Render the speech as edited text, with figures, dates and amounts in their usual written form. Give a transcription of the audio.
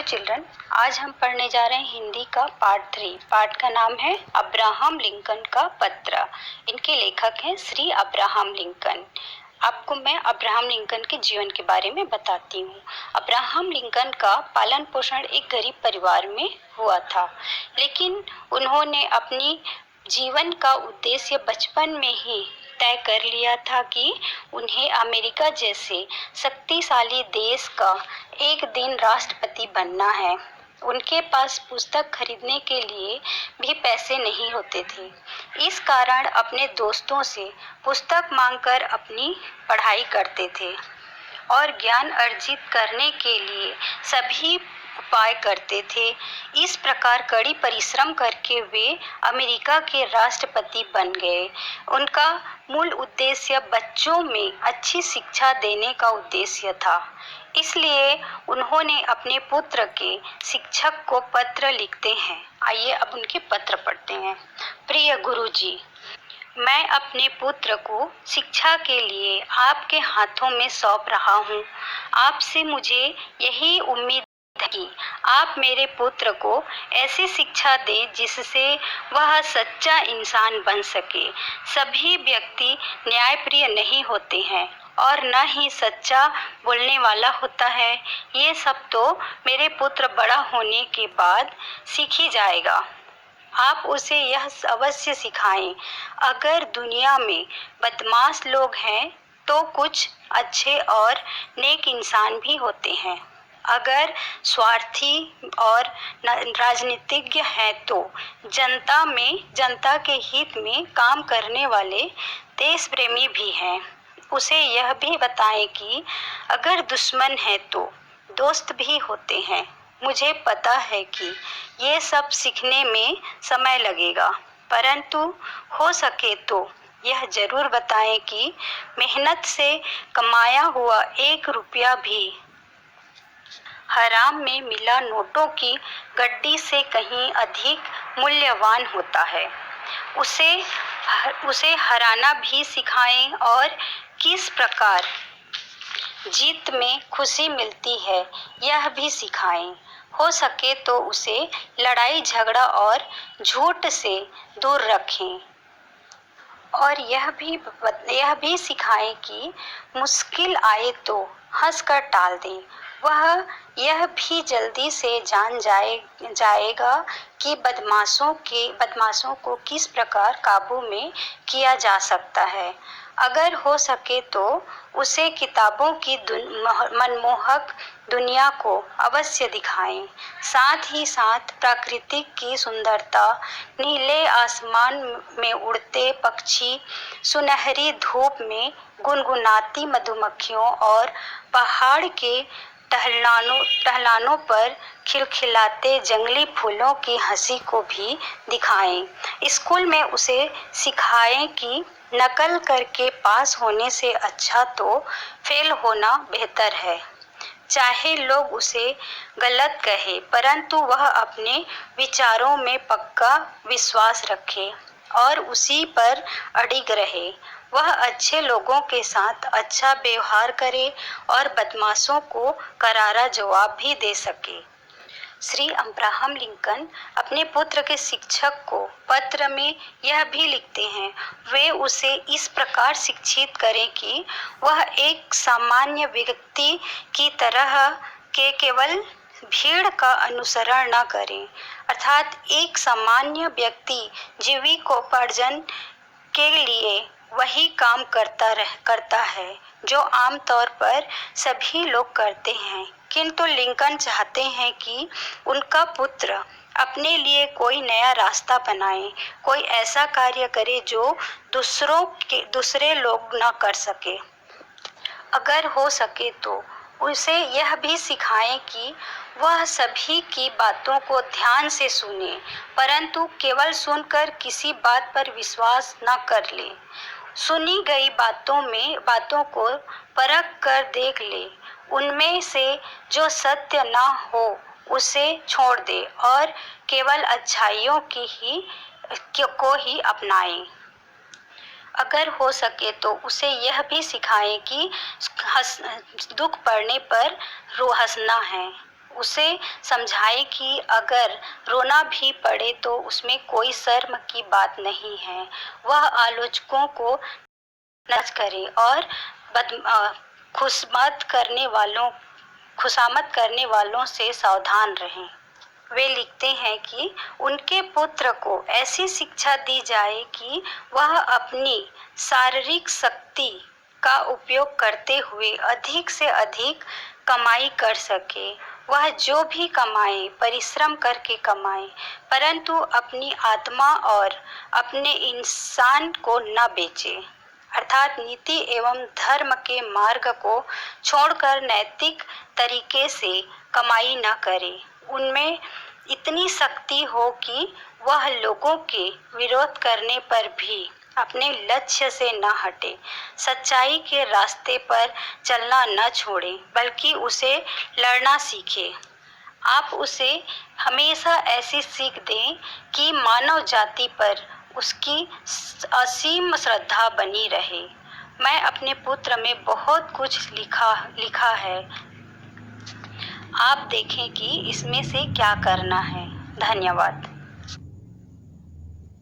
Children, आज हम पढ़ने जा रहे हैं हिंदी का पार्ट 3। पार्ट का नाम है अब्राहम लिंकन का पत्र। इनके लेखक हैं श्री अब्राहम लिंकन। आपको मैं अब्राहम लिंकन के जीवन के बारे में बताती हूँ। अब्राहम लिंकन का पालन पोषण एक गरीब परिवार में हुआ था, लेकिन उन्होंने अपनी जीवन का उद्देश्य बचपन में ही तय कर लिया था कि उन्हें अमेरिका जैसे शक्तिशाली देश का एक दिन राष्ट्रपति बनना है। उनके पास पुस्तक खरीदने के लिए भी पैसे नहीं होते थे। इस कारण अपने दोस्तों से पुस्तक मांगकर अपनी पढ़ाई करते थे और ज्ञान अर्जित करने के लिए सभी उपाय करते थे। इस प्रकार कड़ी परिश्रम करके वे अमेरिका के राष्ट्रपति बन गए। उनका मूल उद्देश्य बच्चों में अच्छी शिक्षा देने का उद्देश्य था, इसलिए उन्होंने अपने पुत्र के शिक्षक को पत्र लिखते हैं। आइए अब उनके पत्र पढ़ते हैं। प्रिय गुरुजी, मैं अपने पुत्र को शिक्षा के लिए आपके हाथों में सौंप रहा हूँ। आपसे मुझे यही उम्मीद है कि आप मेरे पुत्र को ऐसी शिक्षा दें जिससे वह सच्चा इंसान बन सके। सभी व्यक्ति न्यायप्रिय नहीं होते हैं और न ही सच्चा बोलने वाला होता है। ये सब तो मेरे पुत्र बड़ा होने के बाद सीख ही जाएगा। आप उसे यह अवश्य सिखाएं। अगर दुनिया में बदमाश लोग हैं तो कुछ अच्छे और नेक इंसान भी होते हैं। अगर स्वार्थी और राजनीतिज्ञ हैं तो जनता के हित में काम करने वाले देश प्रेमी भी हैं। उसे यह भी बताएं कि अगर दुश्मन है तो दोस्त भी होते हैं। मुझे पता है कि ये सब सीखने में समय लगेगा, परंतु हो सके तो यह जरूर बताएं कि मेहनत से कमाया हुआ 1 रुपया भी हराम में मिला नोटों की गड्डी से कहीं अधिक मूल्यवान होता है। उसे हराना भी सिखाएं और किस प्रकार जीत में खुशी मिलती है यह भी सिखाएं। हो सके तो उसे लड़ाई झगड़ा और झूठ से दूर रखें और यह भी सिखाएं कि मुश्किल आए तो हंसकर टाल दें। वह यह भी जल्दी से जान जाएगा कि बदमाशों को किस प्रकार काबू में किया जा सकता है। अगर हो सके तो उसे किताबों की मनमोहक दुनिया को अवश्य दिखाएं। साथ ही साथ प्रकृति की सुंदरता, नीले आसमान में उड़ते पक्षी, सुनहरी धूप में गुनगुनाती मधुमक्खियों और पहाड़ के टहलानों पर खिलखिलाते जंगली फूलों की हंसी को भी दिखाएं। स्कूल में उसे सिखाएं कि नकल करके पास होने से अच्छा तो फेल होना बेहतर है। चाहे लोग उसे गलत कहे, परंतु वह अपने विचारों में पक्का विश्वास रखे और उसी पर अडिग रहे। वह अच्छे लोगों के साथ अच्छा व्यवहार करे और बदमाशों को करारा जवाब भी दे सके। श्री अब्राहम लिंकन अपने पुत्र के शिक्षक को पत्र में यह भी लिखते हैं। वे उसे इस प्रकार शिक्षित करें कि वह एक सामान्य व्यक्ति की तरह के केवल भीड़ का अनुसरण न करें, अर्थात एक सामान्य व्यक्ति जीविकोपार्जन के लिए वही काम करता है जो आमतौर पर सभी लोग करते हैं। किंतु लिंकन चाहते हैं कि उनका पुत्र अपने लिए नया रास्ता बनाए, कोई ऐसा कार्य करे जो दूसरे लोग न कर सके। अगर हो सके तो उसे यह भी सिखाएं कि वह सभी की बातों को ध्यान से सुने, परंतु केवल सुनकर किसी बात पर विश्वास न कर ले। सुनी गई बातों को परख कर देख ले। उनमें से जो सत्य न हो उसे छोड़ दे और केवल अच्छाइयों को ही अपनाए। अगर हो सके तो उसे यह भी सिखाएं कि दुख पड़ने पर हंसना है। उसे समझाएं कि अगर रोना भी पड़े तो उसमें कोई शर्म की बात नहीं है। वह आलोचकों को नच करे और खुशामद करने वालों से सावधान रहें। वे लिखते हैं कि उनके पुत्र को ऐसी शिक्षा दी जाए कि वह अपनी शारीरिक शक्ति का उपयोग करते हुए अधिक से अधिक कमाई कर सके। वह जो भी कमाए परिश्रम करके कमाए, परंतु अपनी आत्मा और अपने इंसान को न बेचे, अर्थात नीति एवं धर्म के मार्ग को छोड़कर नैतिक तरीके से कमाई न करे। उनमें इतनी शक्ति हो कि वह लोगों के विरोध करने पर भी अपने लक्ष्य से न हटे, सच्चाई के रास्ते पर चलना न छोड़े, बल्कि उसे लड़ना सीखे। आप उसे हमेशा ऐसी सीख दें कि मानव जाति पर उसकी असीम श्रद्धा बनी रहे। मैं अपने पुत्र में बहुत कुछ लिखा है, आप देखें कि इसमें से क्या करना है। धन्यवाद।